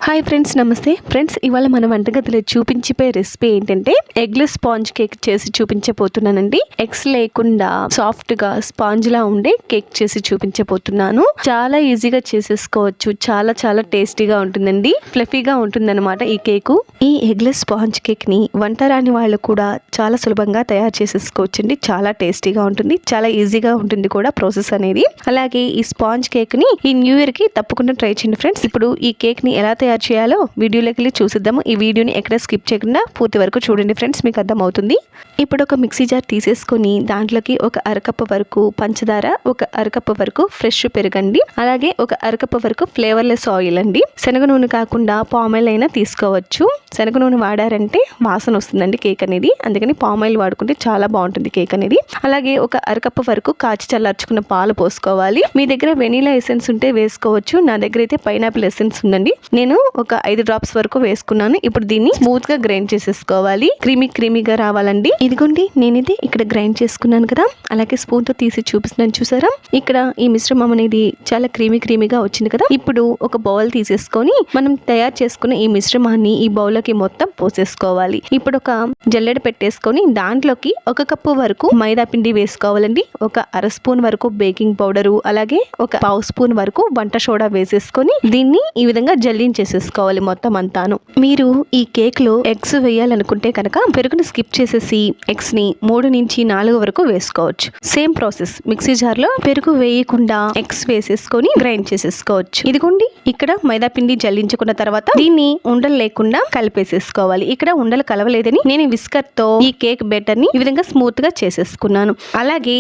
Hi friends, నమస్తే friends. ఇవాళ మన వంటగదిలో చూపించిపోయే రెసిపీ ఏంటంటే ఎగ్లెస్ స్పాంజ్ కేక్ చేసి చూపించబోతున్నానండి. ఎగ్స్ లేకుండా సాఫ్ట్ గా స్పాంజ్ లా ఉండే కేక్ చేసి చూపించబోతున్నాను. చాలా ఈజీగా చేసేసుకోవచ్చు. చాలా చాలా టేస్టీగా ఉంటుందండి. ఫ్లఫీగా ఉంటుందన్నమాట ఈ కేకు. ఈ ఎగ్లెస్ స్పాంజ్ కేక్ ని వంట రాని వాళ్ళు కూడా చాలా సులభంగా తయారు చేసేసుకోవచ్చండి. చాలా టేస్టీగా ఉంటుంది, చాలా ఈజీగా ఉంటుంది కూడా ప్రాసెస్ అనేది. అలాగే ఈ స్పాంజ్ కేక్ ని ఈ న్యూ ఇయర్ కి తప్పకుండా ట్రై చేయండి ఫ్రెండ్స్. ఇప్పుడు ఈ కేక్ ని ఎలా తయారు చేయాలో వీడియోలోకి వెళ్ళి చూసిద్దాము. ఈ వీడియోని ఎక్కడ స్కిప్ చేయకుండా పూర్తి వరకు చూడండి ఫ్రెండ్స్, మీకు అర్థం అవుతుంది. ఇప్పుడు ఒక మిక్సీ జార్ తీసేసుకొని దాంట్లోకి ఒక అరకప్పు వరకు పంచదార, ఒక అరకప్పు వరకు ఫ్రెష్ పెరుగండి, అలాగే ఒక అరకప్పు వరకు ఫ్లేవర్లెస్ ఆయిల్ అండి. శనగ నూనె కాకుండా పామ్ ఆయిల్ అయినా తీసుకోవచ్చు. శనగ నూనె వాడారంటే వాసన వస్తుందండి కేక్ అనేది, అందుకని పామ్ ఆయిల్ వాడుకుంటే చాలా బాగుంటుంది కేక్ అనేది. అలాగే ఒక అరకప్పు వరకు కాచి చల్లార్చుకున్న పాలు పోసుకోవాలి. మీ దగ్గర వెనీలా ఎసెన్స్ ఉంటే వేసుకోవచ్చు. నా దగ్గర అయితే పైనాపిల్ ఎసెన్స్ ఉందండి. నేను ఒక 5 డ్రాప్స్ వరకు వేసుకున్నాను. ఇప్పుడు దీన్ని స్మూత్ గా గ్రైండ్ చేసేసుకోవాలి. క్రీమీగా రావాలండి. ఇదిగోండి, నేనైతే ఇక్కడ గ్రైండ్ చేసుకున్నాను కదా, అలాగే స్పూన్ తో తీసి చూపిస్తున్నాను చూసారా. ఇక్కడ ఈ మిశ్రమం అనేది చాలా క్రీమీగా వచ్చింది కదా. ఇప్పుడు ఒక బౌల్ తీసేసుకొని మనం తయారు చేసుకున్న ఈ మిశ్రమాన్ని ఈ బౌల్ లోకి మొత్తం పోసేసుకోవాలి. ఇప్పుడు ఒక జల్లెడ పెట్టేసుకొని దాంట్లోకి 1 కప్పు వరకు మైదా పిండి వేసుకోవాలండి. ఒక 1/2 స్పూన్ వరకు బేకింగ్ పౌడరు, అలాగే ఒక 1/2 స్పూన్ వరకు వంట సోడా వేసేసుకొని దీన్ని ఈ విధంగా జల్లించేసేసుకోవాలి మొత్తం అంతాను. మీరు ఈ కేక్ లో ఎగ్స్ వేయాలనుకుంటే కనుక పెరుగుని స్కిప్ చేసేసి ఎగ్స్ ని 3 నుంచి 4 వరకు వేసుకోవచ్చు. సేమ్ ప్రాసెస్, మిక్సీ జార్ లో పెరుగు వేయకుండా ఎగ్స్ వేసేసుకొని గ్రైండ్ చేసేసుకోవచ్చు. ఇదిగోండి, ఇక్కడ మైదా పిండి జల్లించుకున్న తర్వాత దీన్ని ఉండలు లేకుండా కలిపేసేసుకోవాలి. ఇక్కడ ఉండలు కలవలేదని నేను విస్కర్ తో ఈ కేక్ బేటర్ ని ఈ విధంగా స్మూత్ గా చేసేసుకున్నాను. అలాగే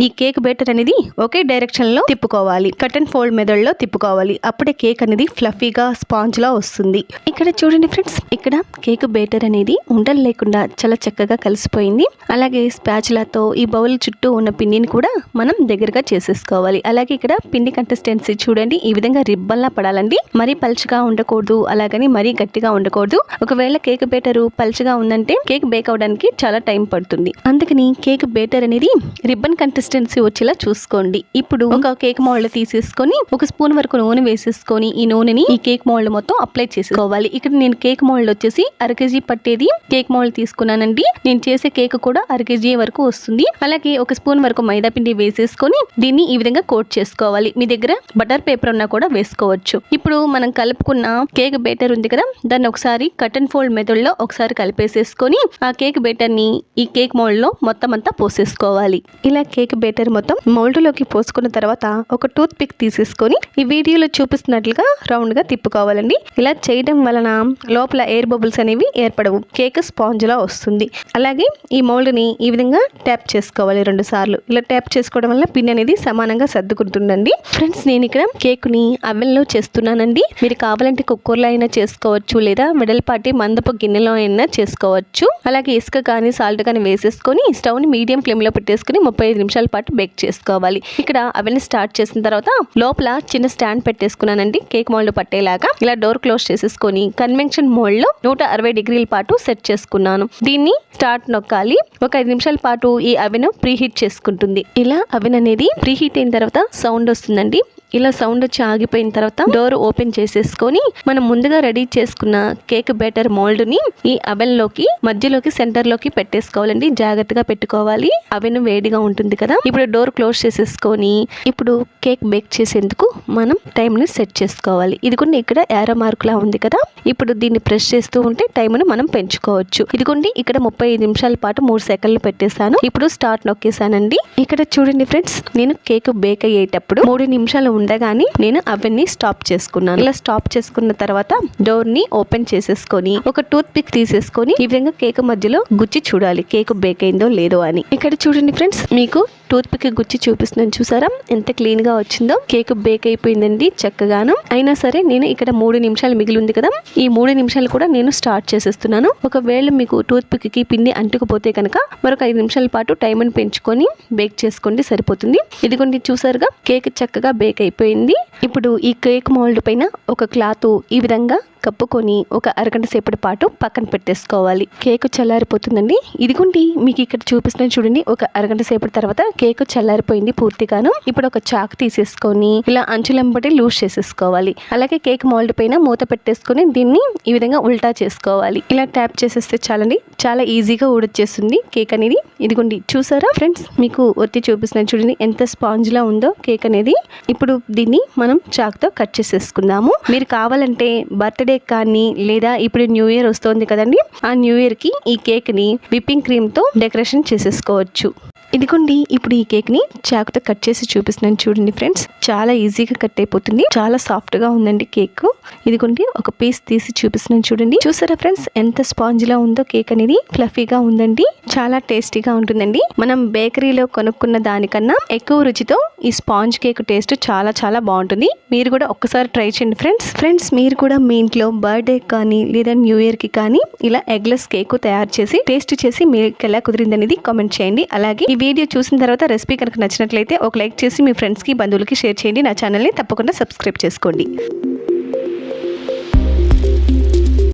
ఈ కేక్ బేటర్ అనేది ఒకే డైరెక్షన్ లో తిప్పుకోవాలి. కట్ అండ్ ఫోల్డ్ మెథడ్ లో తిప్పుకోవాలి. అప్పుడే కేక్ అనేది ఫ్లఫీగా స్పాంజ్ లా వస్తుంది. ఇక్కడ చూడండి ఫ్రెండ్స్, ఇక్కడ కేక్ బేటర్ అనేది ఉండలు లేకుండా చాలా చక్కగా కలిసిపోయింది. అలాగే స్పాచులాతో ఈ బౌల్ చుట్టూ ఉన్న పిండిని కూడా మనం దగ్గరగా చేసేసుకోవాలి. అలాగే ఇక్కడ పిండి కన్సిస్టెన్సీ చూడండి, ఈ విధంగా రిబ్బన్లా పడాలండి. మరీ పల్చగా ఉండకూడదు, అలాగని మరీ గట్టిగా ఉండకూడదు. ఒకవేళ కేక్ బేటర్ పల్చగా ఉందంటే కేక్ బేక్ అవడానికి చాలా టైం పడుతుంది. అందుకని కేక్ బేటర్ అనేది రిబ్బన్ కన్సిస్టెన్సీ వచ్చేలా చూసుకోండి. ఇప్పుడు ఒక కేక్ మౌల్డ్ తీసేసుకొని 1 స్పూన్ వరకు నూనె వేసేసుకొని ఈ నూనెని ఈ కేక్ మౌల్డ్ మొత్తం అప్లై చేసుకోవాలి. ఇక్కడ నేను కేక్ మౌల్డ్ వచ్చేసి 1/2 kg పట్టేది కేక్ మౌల్డ్ తీసుకున్నానండి. నేను చేసే కేక్ కూడా 1/2 kg వరకు వస్తుంది. అలాగే 1 స్పూన్ వరకు మైదా పిండి వేసేసుకొని దీన్ని ఈ విధంగా కోట్ చేసుకోవాలి. మీ దగ్గర బటర్ పేపర్ ఉన్నా కూడా వేసుకోవచ్చు. ఇప్పుడు మనం కలుపుకున్న కేక్ బేటర్ ఉంది కదా, దాన్ని ఒకసారి కట్ అండ్ ఫోల్డ్ మెథడ్ లో ఒకసారి కలిపేసేసుకొని ఆ కేక్ బేటర్ ని ఈ కేక్ మౌల్డ్ లో మొత్తం అంతా పోసేసుకోవాలి. ఇలా కేక్ బేటర్ మొత్తం మౌల్డ్ లోకి పోసుకున్న తర్వాత ఒక టూత్ పిక్ తీసేసుకొని ఈ వీడియోలో చూపిస్తున్నట్లుగా రౌండ్ గా తిప్పుకోవాలండి. ఇలా చేయడం వలన లోపల ఎయిర్ బబుల్స్ అనేవి ఏర్పడవు, కేక్ స్పాంజ్ లా వస్తుంది. అలాగే ఈ మౌల్డ్ ని ఈ విధంగా ట్యాప్ చేసుకోవాలి 2 సార్లు. ఇలా ట్యాప్ చేసుకోవడం వల్ల పిండి అనేది సమానంగా సర్దుకుంటుందండి. ఫ్రెండ్స్, నేను ఇక్కడ కేక్ ని అవెన్ లో చేస్తున్నానండి. మీరు కావాలంటే కుక్కర్లో అయినా చేసుకోవచ్చు, లేదా వెడల్పాటి మందపు గిన్నెలో అయినా చేసుకోవచ్చు. అలాగే ఇసుక కానీ సాల్ట్ కానీ వేసేసుకొని స్టవ్ ని మీడియం ఫ్లేమ్ లో పెట్టేసుకుని 35 నిమిషాల పాటు బేక్ చేసుకోవాలి. ఇక్కడ అవెన్ స్టార్ట్ చేసిన తర్వాత లోపల చిన్న స్టాండ్ పెట్టేసుకున్నానండి కేక్ మౌల్డ్ పట్టేలాగా. ఇలా డోర్ క్లోజ్ చేసేసుకొని కన్వెన్షన్ మోల్డ్ లో 160 డిగ్రీల పాటు సెట్ చేసుకున్నాను. దీన్ని స్టార్ట్ నొక్కాలి. ఒక 5 నిమిషాల పాటు ఈ అవెన్ ప్రీహీట్ చేసుకుంటుంది. ఇలా అవెన్ అనేది ప్రీహీట్ అయిన తర్వాత సౌండ్ వస్తుందండి. ఇలా సౌండ్ వచ్చి ఆగిపోయిన తర్వాత డోర్ ఓపెన్ చేసేసుకొని మనం ముందుగా రెడీ చేసుకున్న కేక్ బేటర్ మోల్డ్ ని ఈ అవెన్ లోకి మధ్యలోకి సెంటర్ లోకి పెట్టేసుకోవాలండి. జాగ్రత్తగా పెట్టుకోవాలి, అవెన్ వేడిగా ఉంటుంది కదా. ఇప్పుడు డోర్ క్లోజ్ చేసేసుకొని ఇప్పుడు కేక్ బేక్ చేసేందుకు మనం టైం ని సెట్ చేసుకోవాలి. ఇదిగోండి, ఇక్కడ యారో మార్క్ లా ఉంది కదా. ఇప్పుడు దీన్ని ప్రెస్ చేస్తూ ఉంటే టైం ని మనం పెంచుకోవచ్చు. ఇదిగోండి, ఇక్కడ 35 నిమిషాల పాటు 3 సెకండ్లు పెట్టేశాను. ఇప్పుడు స్టార్ట్ నొక్కేసానండి. ఇక్కడ చూడండి ఫ్రెండ్స్, నేను కేక్ బేక్ అయ్యేటప్పుడు 3 నిమిషాలు ఉండగానే నేను అవన్నీ స్టాప్ చేసుకున్నాను. ఇలా స్టాప్ చేసుకున్న తర్వాత డోర్ ని ఓపెన్ చేసేసుకొని ఒక టూత్ పిక్ తీసేసుకొని ఈ విధంగా కేక్ మధ్యలో గుచ్చి చూడాలి కేక్ బేక్ అయిందో లేదో అని. ఇక్కడ చూడండి ఫ్రెండ్స్, మీకు టూత్ పిక్ గుచ్చి చూపిస్తున్నాను చూసారా, ఎంత క్లీన్ గా వచ్చిందో. కేక్ బేక్ అయిపోయిందండి చక్కగాను. అయినా సరే నేను ఇక్కడ 3 నిమిషాలు మిగిలి ఉంది కదా, ఈ 3 నిమిషాలు కూడా నేను స్టార్ట్ చేసేస్తున్నాను. ఒకవేళ మీకు టూత్ పిక్ కి పిండి అంటుకుపోతే కనుక మరొక 5 నిమిషాల పాటు టైం ని పెంచుకొని బేక్ చేసుకోండి, సరిపోతుంది. ఇదిగోండి చూసారుగా, కేక్ చక్కగా బేక్ అయిపోయింది. ఇప్పుడు ఈ కేక్ మౌల్డ్ పైన ఒక క్లాత్ ఈ విధంగా కప్పుకొని ఒక అరగంట సేపటి పాటు పక్కన పెట్టేసుకోవాలి. కేక్ చల్లారిపోతుందండి. ఇదిగోండి మీకు ఇక్కడ చూపిస్తున్నాను చూడండి. ఒక అరగంట సేపటి తర్వాత కేక్ చల్లారిపోయింది పూర్తిగాను. ఇప్పుడు ఒక చాక్ తీసేసుకొని ఇలా అంచులంబటి లూజ్ చేసేసుకోవాలి. అలాగే కేక్ మౌల్డ్ పైన మూత పెట్టేసుకొని దీన్ని ఈ విధంగా ఉల్టా చేసుకోవాలి. ఇలా ట్యాప్ చేసేస్తే చాలండి, చాలా ఈజీగా ఊడొచ్చేస్తుంది కేక్ అనేది. ఇదిగోండి చూసారా ఫ్రెండ్స్, మీకు ఒత్తి చూపిస్తున్నాను చూడండి ఎంత స్పాంజ్ లా ఉందో కేక్ అనేది. ఇప్పుడు దీన్ని మనం చాక్ తో కట్ చేసేసుకుందాము. మీరు కావాలంటే బర్త్డే కానీ లేదా ఇప్పుడు న్యూ ఇయర్ వస్తుంది కదండి, ఆ న్యూ ఇయర్ కి ఈ కేక్ ని విప్పింగ్ క్రీమ్ తో డెకరేషన్ చేసేసుకోవచ్చు. ఇదిగోండి ఇప్పుడు ఈ కేక్ ని చాకుతో కట్ చేసి చూపిస్తున్నాను చూడండి ఫ్రెండ్స్. చాలా ఈజీగా కట్ అయిపోతుంది, చాలా సాఫ్ట్ గా ఉందండి కేక్. ఇదిగోండి ఒక పీస్ తీసి చూపిస్తున్నాను చూడండి. చూసారా ఫ్రెండ్స్ ఎంత స్పాంజ్ లా ఉందో కేక్ అనేది. ఫ్లఫీగా ఉందండి, చాలా టేస్టీగా ఉంటుందండి. మనం బేకరీలో కొనుక్కున్న దానికన్నా ఎక్కువ రుచితో ఈ స్పాంజ్ కేక్ టేస్ట్ చాలా చాలా బాగుంటుంది. మీరు కూడా ఒక్కసారి ట్రై చేయండి ఫ్రెండ్స్. మీరు కూడా మీ ఇంట్లో బర్త్డే కానీ లేదా న్యూ ఇయర్ కి కానీ ఇలా ఎగ్లెస్ కేక్ తయారు చేసి టేస్ట్ చేసి మీకు ఎలా కుదిరింది అనేది కామెంట్ చేయండి. అలాగే ఈ వీడియో చూసిన తర్వాత రెసిపీ కనుక నచ్చినట్లయితే ఒక లైక్ చేసి మీ ఫ్రెండ్స్కి బంధువులకి షేర్ చేయండి. నా ఛానల్ని తప్పకుండా సబ్స్క్రైబ్ చేసుకోండి.